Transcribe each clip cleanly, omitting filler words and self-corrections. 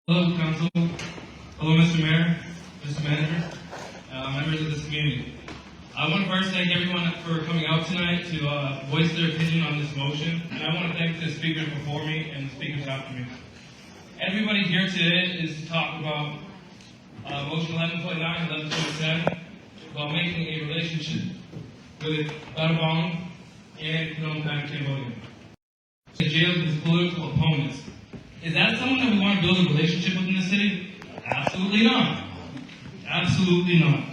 Hello, Council. Hello, Mr. Mayor, Mr. Manager, members of this community. I want to first thank everyone for coming out tonight to voice their opinion on this motion, and I want to thank the speakers before me and the speakers after me. Everybody here today is to talk about Motion 11.9 and 11.7 about making a relationship with Battambang and Phnom Penh, Cambodia. The jail his political opponents. Is that someone that we want to build a relationship with in the city? Absolutely not. Absolutely not.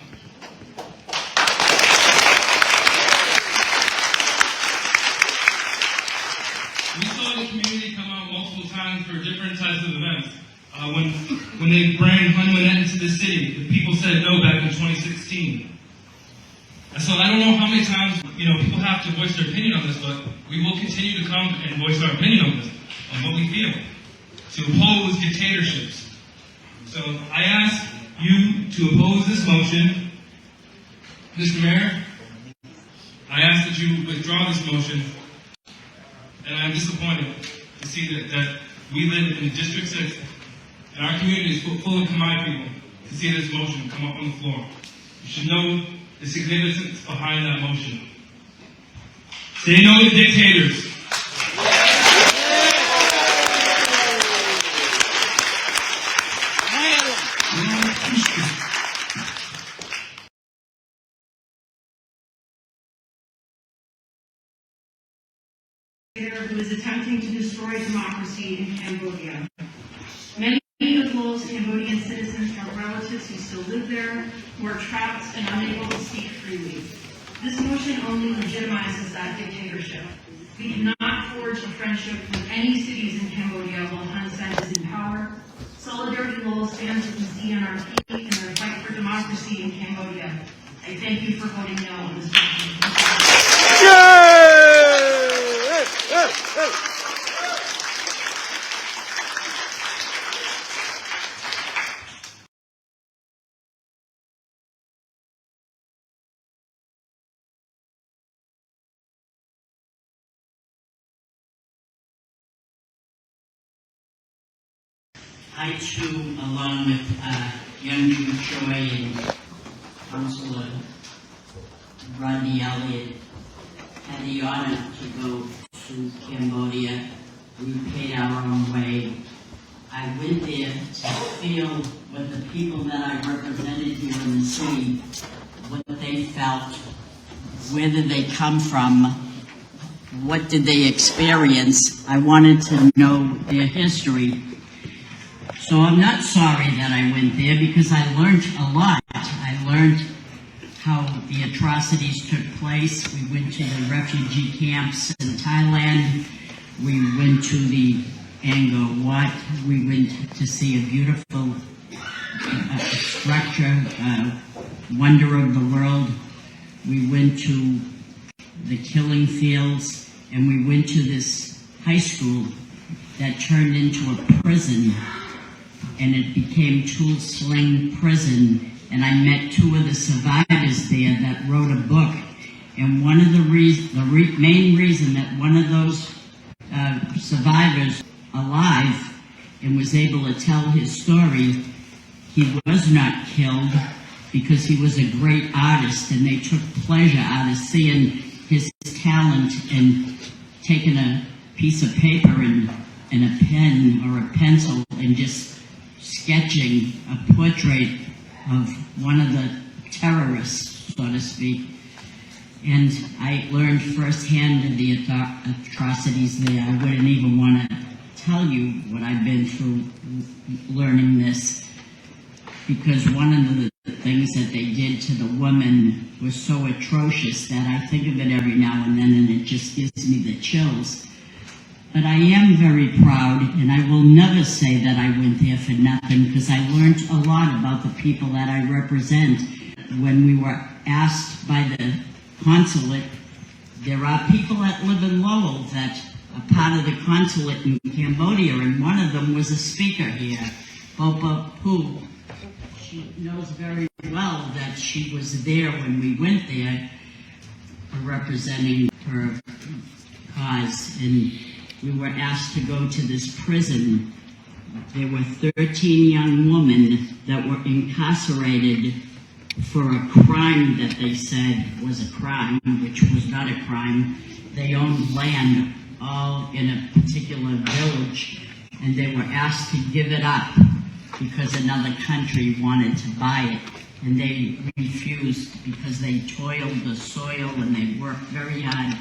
We saw the community come out multiple times for different types of events. When they brought Hunmanet into the city, the people said no back in 2016. So I don't know how many times people have to voice their opinion on this, but we will continue to come and voice our opinion on this, on what we feel, to oppose dictatorships. So I ask you to oppose this motion. Mr. Mayor, I ask that you withdraw this motion, and I'm disappointed to see that we live in District 6, and our community is full of Khmer people, to see this motion come up on the floor. You should know the significance behind that motion. Say no to dictators. Who is attempting to destroy democracy in Cambodia. Many of Lowell's Cambodian citizens have relatives who still live there, who are trapped and unable to speak freely. This motion only legitimizes that dictatorship. We do not forge a friendship with any cities in Cambodia while Hun Sen is in power. Solidarity Lowell stands with the CNRP in their fight for democracy in Cambodia. I thank you for voting no on this motion. I too, along with young Jim Choi and Councilor Rodney Elliott, had the honor to go to Cambodia. We paid our own way. I went there to feel what the people that I represented here in the city, what they felt, where did they come from, what did they experience. I wanted to know their history. So I'm not sorry that I went there because I learned a lot. I learned how the atrocities took place. We went to the refugee camps in Thailand. We went to the Angkor Wat. We went to see a beautiful structure, wonder of the world. We went to the killing fields, and we went to this high school that turned into a prison, and it became Tool Sling Prison. And I met two of the survivors there that wrote a book. And one of the main reason that one of those survivors alive and was able to tell his story, he was not killed because he was a great artist, and they took pleasure out of seeing his talent and taking a piece of paper and a pen or a pencil and just sketching a portrait of one of the terrorists, so to speak. And I learned firsthand of the atrocities there. I wouldn't even want to tell you what I've been through learning this, because one of the things that they did to the woman was so atrocious that I think of it every now and then, and it just gives me the chills. But I am very proud, and I will never say that I went there for nothing, because I learned a lot about the people that I represent. When we were asked by the consulate, there are people that live in Lowell that are part of the consulate in Cambodia, and one of them was a speaker here, Bopa Poo. She knows very well that she was there when we went there representing her cause, and we were asked to go to this prison there were 13 young women that were incarcerated for a crime that they said was a crime, which was not a crime. They owned land all in a particular village, and they were asked to give it up because another country wanted to buy it. And they refused because they toiled the soil and they worked very hard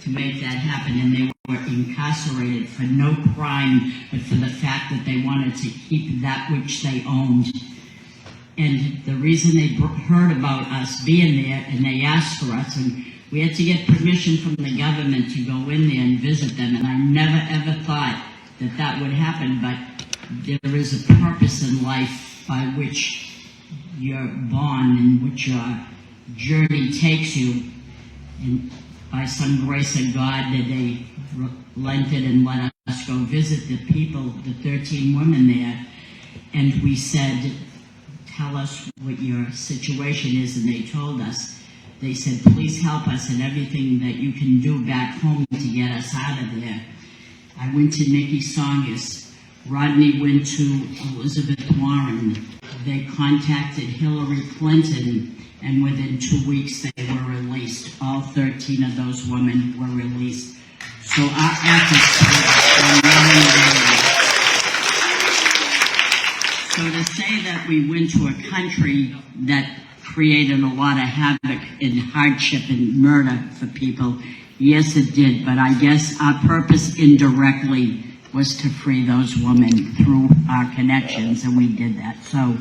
to make that happen. And they were incarcerated for no crime, but for the fact that they wanted to keep that which they owned. And the reason they heard about us being there, and they asked for us, and we had to get permission from the government to go in there and visit them. And I never ever thought that that would happen, but there is a purpose in life by which you're born and which your journey takes you. And by some grace of God, that they relented and let us go visit the people, the 13 women there. And we said, tell us what your situation is. And they told us, they said, please help us in everything that you can do back home to get us out of there. I went to Nikki Songus. Rodney went to Elizabeth Warren. They contacted Hillary Clinton, and within 2 weeks they were released. All 13 of those women were released. So our efforts were really. So to say that we went to a country that created a lot of havoc and hardship and murder for people, yes it did, but I guess our purpose indirectly was to free those women through our connections, and we did that. So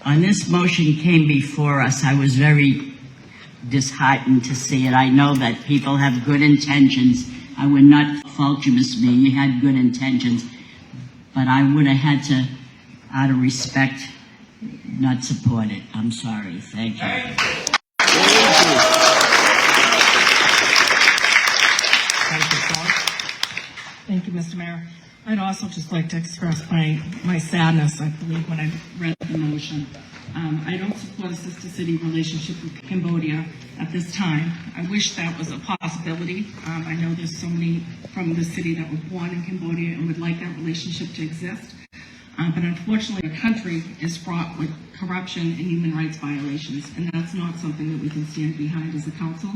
when this motion came before us, I was very disheartened to see it. I know that people have good intentions. I would not fault you, Mr. Mayor. You had good intentions, but I would have had to, out of respect, not support it. I'm sorry. Thank you. Thank you, Mr. Mayor. I'd also just like to express my sadness, I believe, when I read the motion. I don't support a sister-city relationship with Cambodia at this time. I wish that was a possibility. I know there's so many from the city that were born in Cambodia and would like that relationship to exist. But unfortunately, the country is fraught with corruption and human rights violations, and that's not something that we can stand behind as a council.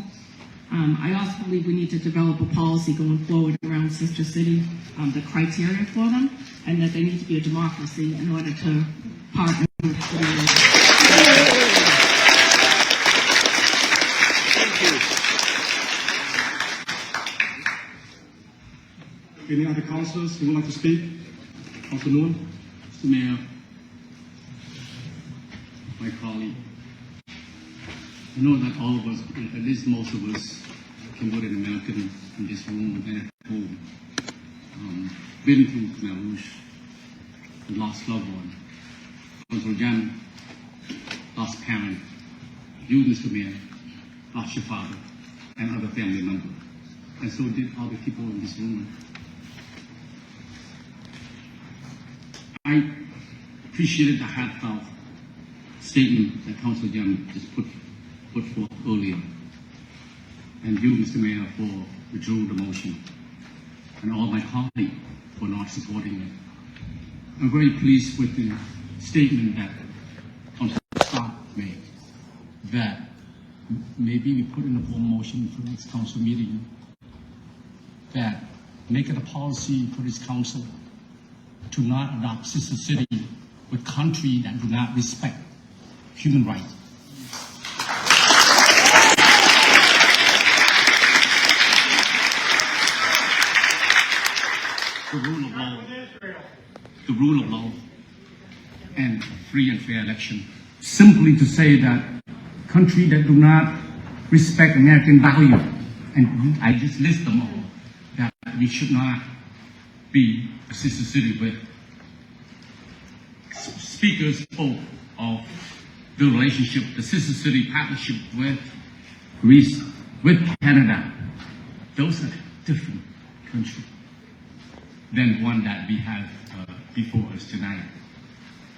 I also believe we need to develop a policy going forward around Sister City, the criteria for them, and that they need to be a democracy in order to partner with the Any other councillors who would like to speak? Councillor Noon? Mr. Mayor, my colleague, I know that all of us, at least most of us, Cambodian American in this room and at home, been through Khmer Rouge and lost loved one. Councillor Jan lost parent. You, Mr. Mayor, lost your father and other family members. And so did all the people in this room. I appreciated the heartfelt statement that Councillor Jan just put forth earlier. And you, Mr. Mayor, for withdrawing the motion. And all my colleagues for not supporting it. I'm very pleased with the statement that Councillor Scott made, that maybe we put in a formal motion for the next council meeting, that make it a policy for this council to not adopt sister city with countries that do not respect human rights. The rule of law, and free and fair election. Simply to say that countries that do not respect American value, and I just list them all, that we should not be a sister city with. Speakers spoke of the relationship, the sister city partnership with Greece, with Canada. Those are different countries than one that we have before us tonight.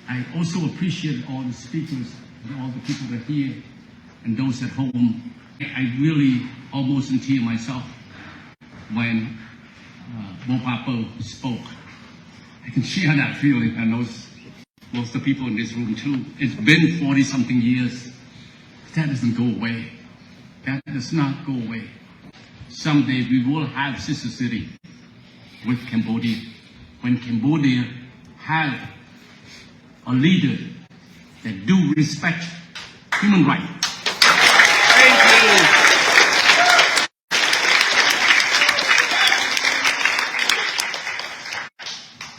I also appreciate all the speakers and all the people that are here and those at home. I really almost in tears myself when Bo Papo spoke. I can share that feeling. I know most of the people in this room too. It's been 40-something years. That doesn't go away. That does not go away. Someday we will have sister city with Cambodia. When Cambodia have a leader that do respect human rights. Thank you.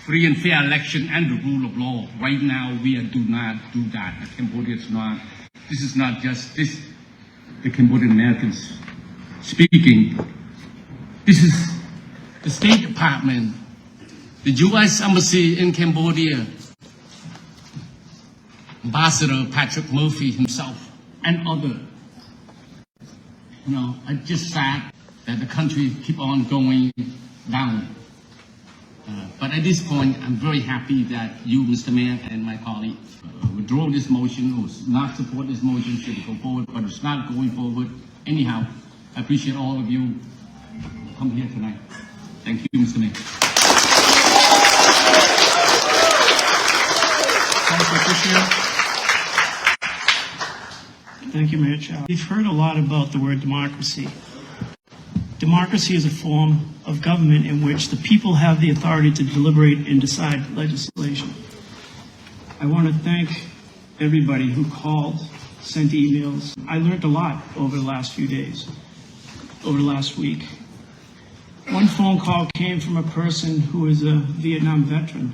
Free and fair election and the rule of law. Right now, we do not do that. Cambodia is not. This is not just this. The Cambodian Americans speaking. This is the State Department, the U.S. Embassy in Cambodia, Ambassador Patrick Murphy himself, and other. You know, it's just sad that the country keep on going down. But at this point, I'm very happy that you, Mr. Mayor, and my colleague withdraw this motion, or not support this motion, should go forward, but it's not going forward. Anyhow, I appreciate all of you come here tonight. Thank you, Mr. Mayor. Thank you, Mayor Chow. We've heard a lot about the word democracy. Democracy is a form of government in which the people have the authority to deliberate and decide legislation. I want to thank everybody who called, sent emails. I learned a lot over the last few days, over the last week. One phone call came from a person who is a Vietnam veteran.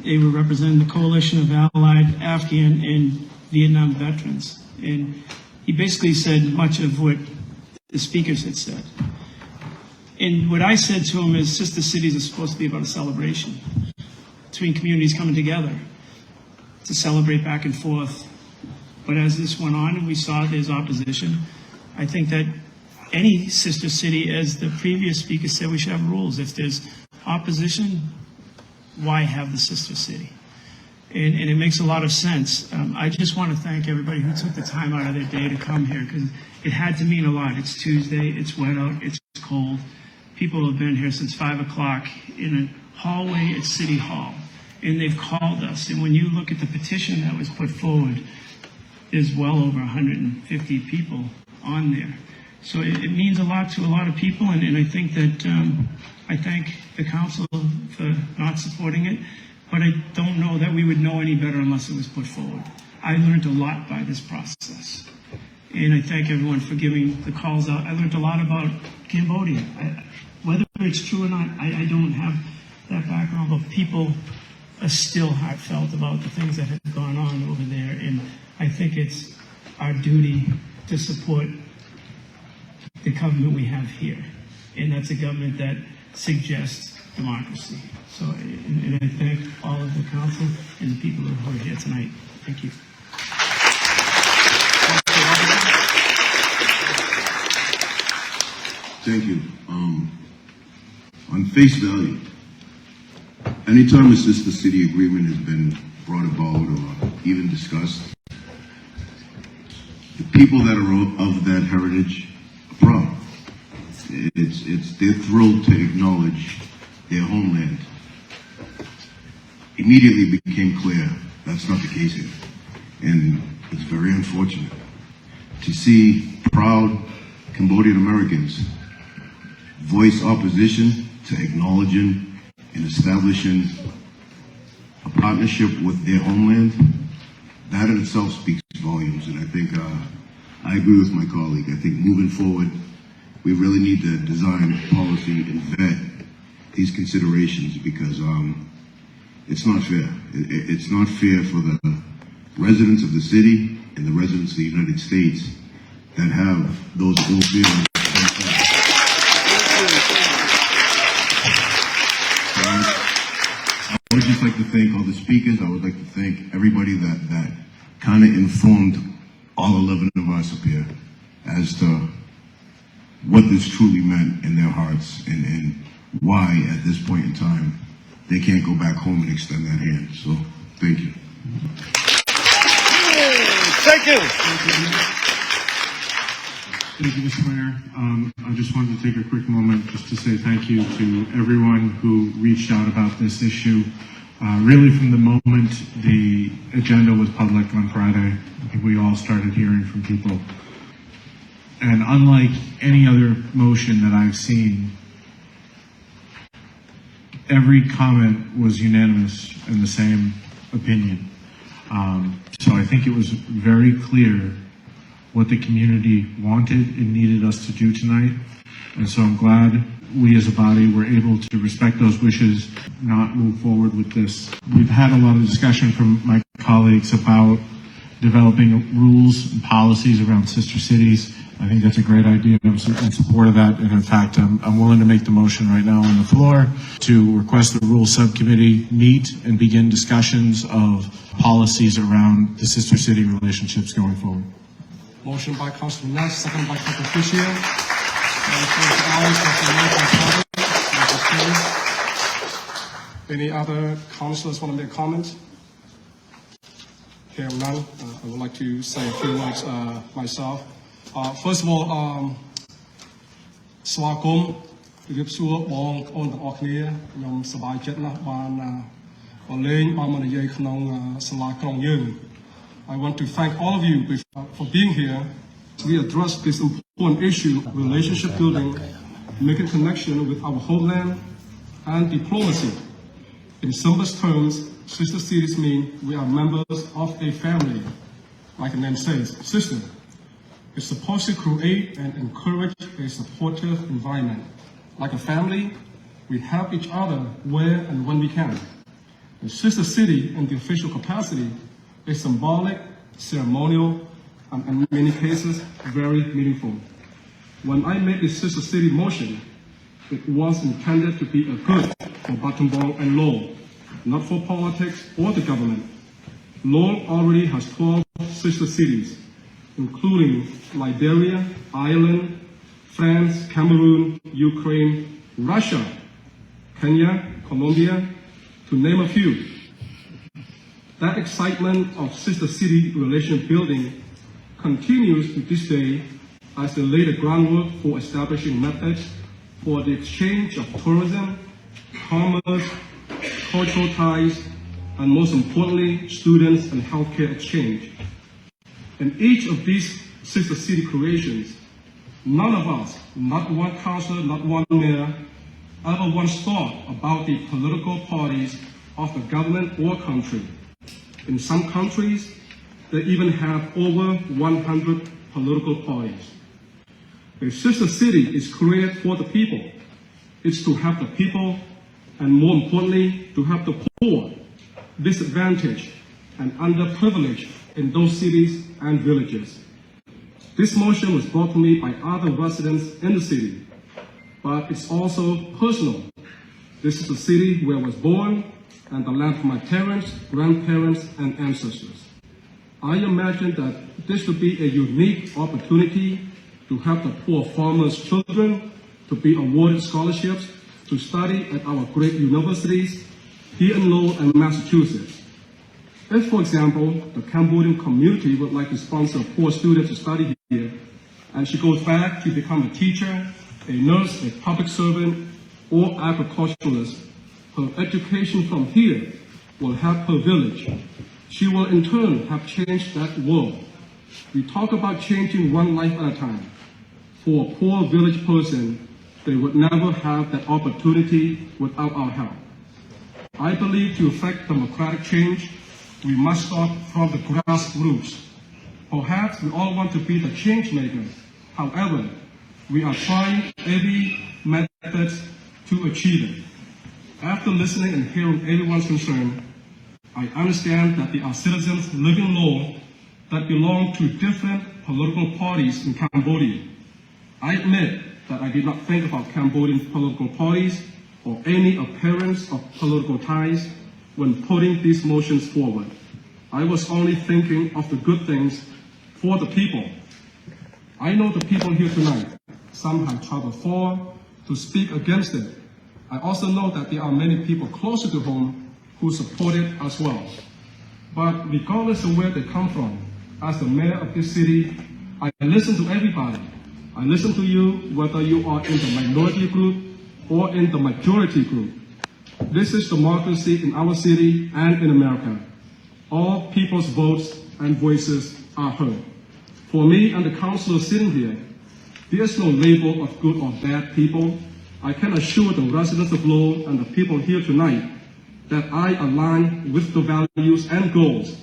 They were representing the coalition of allied Afghan and Vietnam veterans. And he basically said much of what the speakers had said. And what I said to him is sister cities are supposed to be about a celebration between communities coming together to celebrate back and forth. But as this went on and we saw there's opposition, I think that any sister city, as the previous speaker said, we should have rules. If there's opposition, why have the sister city? And it makes a lot of sense. I just want to thank everybody who took the time out of their day to come here, because it had to mean a lot. It's Tuesday, it's wet out, it's cold. People have been here since 5 o'clock in a hallway at City Hall, and they've called us. And when you look at the petition that was put forward, there's well over 150 people on there. So it means a lot to a lot of people, and I think that I thank the council for not supporting it, but I don't know that we would know any better unless it was put forward. I learned a lot by this process, and I thank everyone for giving the calls out. I learned a lot about Cambodia. Whether it's true or not, I don't have that background, but people are still heartfelt about the things that have gone on over there, and I think it's our duty to support the government we have here, and that's a government that suggests democracy. So, and I thank all of the council and the people who are here tonight. Thank you. Thank you. On face value, anytime a sister city agreement has been brought about or even discussed, the people that are of that heritage are proud. They're thrilled to acknowledge their homeland. Immediately became clear that's not the case here. And it's very unfortunate to see proud Cambodian Americans voice opposition to acknowledging and establishing a partnership with their homeland. That in itself speaks volumes, and I think I agree with my colleague. I think moving forward, we really need to design policy and vet these considerations, because it's not fair. It's not fair for the residents of the city and the residents of the United States that have those ill feelings. I would just like to thank all the speakers. I would like to thank everybody that kind of informed all 11 of us up here as to what this truly meant in their hearts, and why at this point in time they can't go back home and extend that hand. So thank you. Thank you. Thank you, Mr. Mayor. I just wanted to take a quick moment just to say thank you to everyone who reached out about this issue. Really, from the moment the agenda was public on Friday, I think we all started hearing from people. And unlike any other motion that I've seen, every comment was unanimous in the same opinion. So I think it was very clear what the community wanted and needed us to do tonight. And so I'm glad we as a body were able to respect those wishes, not move forward with this. We've had a lot of discussion from my colleagues about developing rules and policies around sister cities. I think that's a great idea. I'm in support of that. And in fact, I'm willing to make the motion right now on the floor to request the Rules Subcommittee meet and begin discussions of policies around the sister city relationships going forward. Motion by Councilor Nash, second by Councilor Fisher. Any other councillors want to make a comment? Hearing none, I would like to say a few words myself. First of all, ស្វាគមន៍ជម្រាបសួរបងប្អូនទាំងអស់គ្នាខ្ញុំសប្បាយចិត្តណាស់បានលេងបានមកនិយាយក្នុងសាលាក្រុងយើង I want to thank all of you for being here. We address this important issue, relationship building, making connection with our homeland, and diplomacy. In simplest terms, sister cities mean we are members of a family, like the name says, sister. It's supposed to create and encourage a supportive environment. Like a family, we help each other where and when we can. The sister city in the official capacity is symbolic, ceremonial, and in many cases, very meaningful. When I made this sister city motion, it was intended to be a good for Battambang and Law, not for politics or the government. Law already has 12 sister cities, including Liberia, Ireland, France, Cameroon, Ukraine, Russia, Kenya, Colombia, to name a few. That excitement of sister city relation building continues to this day as they lay the groundwork for establishing methods for the exchange of tourism, commerce, cultural ties, and most importantly, students and healthcare exchange. In each of these sister city creations, none of us, not one councillor, not one mayor, ever once thought about the political parties of the government or country. In some countries, they even have over 100 political parties. A sister city is created for the people. It's to have the people, and more importantly, to have the poor, disadvantaged, and underprivileged in those cities and villages. This motion was brought to me by other residents in the city, but it's also personal. This is the city where I was born and the land of my parents, grandparents, and ancestors. I imagine that this would be a unique opportunity to help the poor farmers' children to be awarded scholarships to study at our great universities here in Lowell and Massachusetts. If, for example, the Cambodian community would like to sponsor a poor student to study here, and she goes back to become a teacher, a nurse, a public servant, or agriculturalist, her education from here will help her village. She will in turn have changed that world. We talk about changing one life at a time. For a poor village person, they would never have that opportunity without our help. I believe to effect democratic change, we must start from the grassroots. Perhaps we all want to be the change makers. However, we are trying every method to achieve it. After listening and hearing everyone's concern, I understand that there are citizens living low that belong to different political parties in Cambodia. I admit that I did not think about Cambodian political parties or any appearance of political ties when putting these motions forward. I was only thinking of the good things for the people. I know the people here tonight. Some have traveled far to speak against it. I also know that there are many people closer to home who support it as well. But regardless of where they come from, as the mayor of this city, I listen to everybody. I listen to you whether you are in the minority group or in the majority group. This is democracy in our city and in America. All people's votes and voices are heard. For me and the councillors sitting here, there is no label of good or bad people. I can assure the residents of Lowell and the people here tonight that I align with the values and goals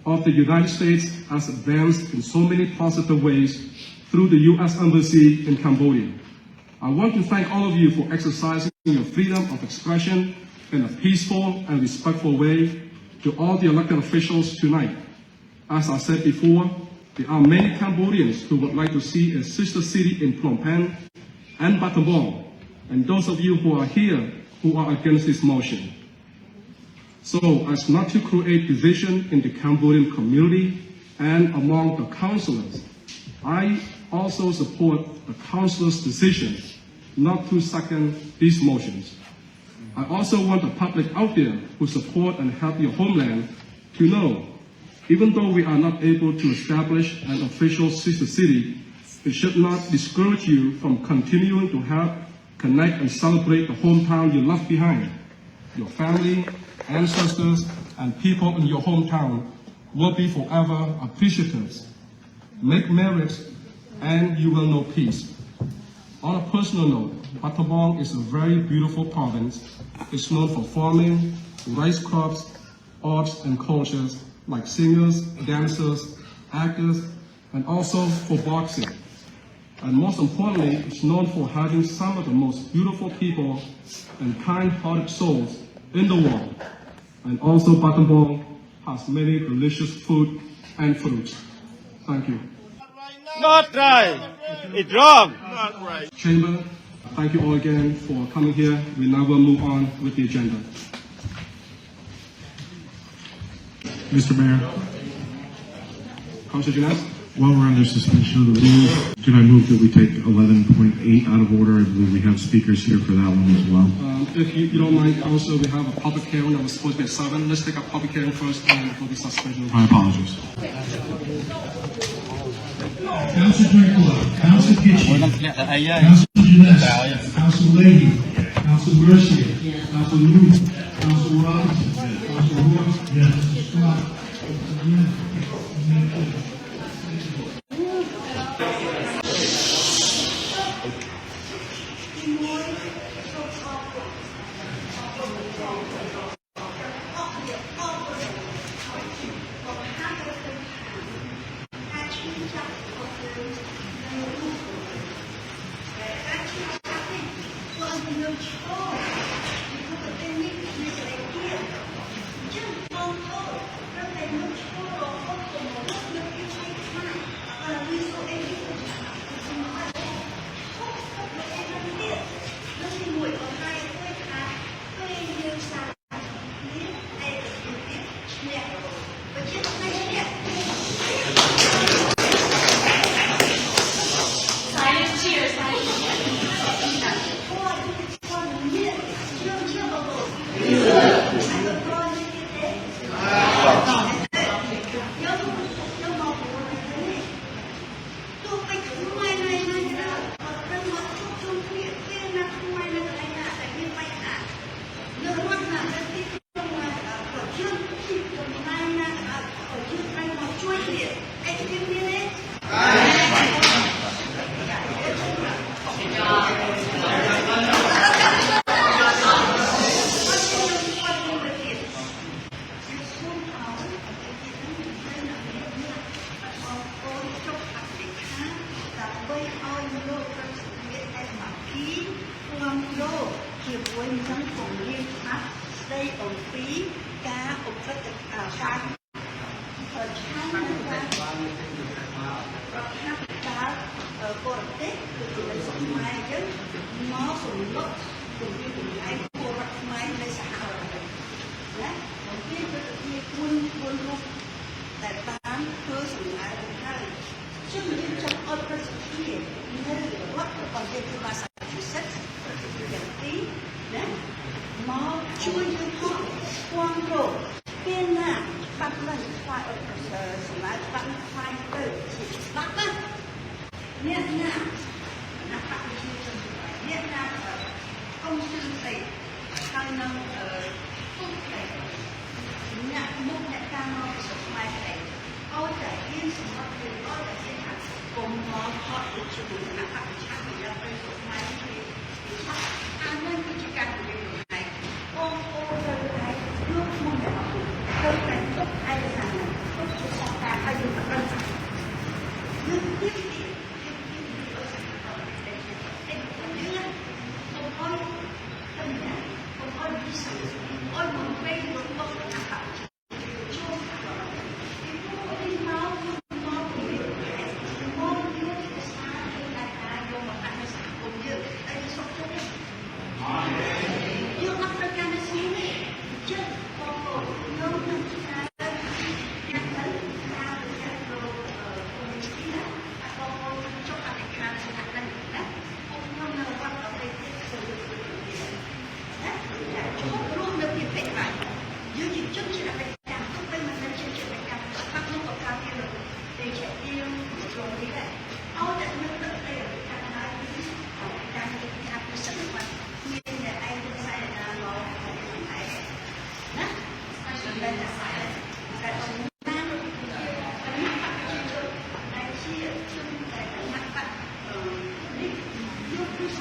of the United States as advanced in so many positive ways through the U.S. Embassy in Cambodia. I want to thank all of you for exercising your freedom of expression in a peaceful and respectful way. To all the elected officials tonight, as I said before, there are many Cambodians who would like to see a sister city in Phnom Penh and Battambang, and those of you who are here who are against this motion. So as not to create division in the Cambodian community and among the councillors, I also support the councillors' decision not to second these motions. I also want the public out there who support and help your homeland to know, even though we are not able to establish an official sister city, it should not discourage you from continuing to help, connect, and celebrate the hometown you left behind. Your family, ancestors, and people in your hometown will be forever appreciative. Make marriage, and you will know peace. On a personal note, Battambang is a very beautiful province. It's known for farming, rice crops, arts and cultures like singers, dancers, actors, and also for boxing. And most importantly, it's known for having some of the most beautiful people and kind-hearted souls in the world. And also Battambang has many delicious food and fruits. Thank you. Not right. It's wrong. Chamber, thank you all again for coming here. We now will move on with the agenda. Mr. Mayor, Councilor Jeunesse? while we're under suspension of the rules, can I move that we take 11.8 out of order? I believe we have speakers here for that one as well. If you don't mind, Council, we have a public hearing that was supposed to be at 7. Let's take a public hearing first and for the suspension. My apologies. Council Dracula, Council Kitchen, Council Jeunesse, Council Lady, Council Mercier, Council Ruth, Council Robinson, Council Roy, yes, Scott, Hãy subscribe cho kênh Ghiền Mì Gõ để không bỏ lỡ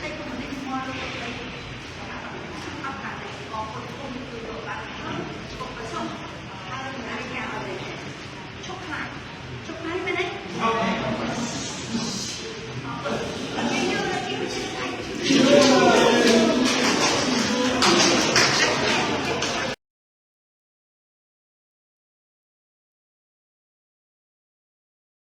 take a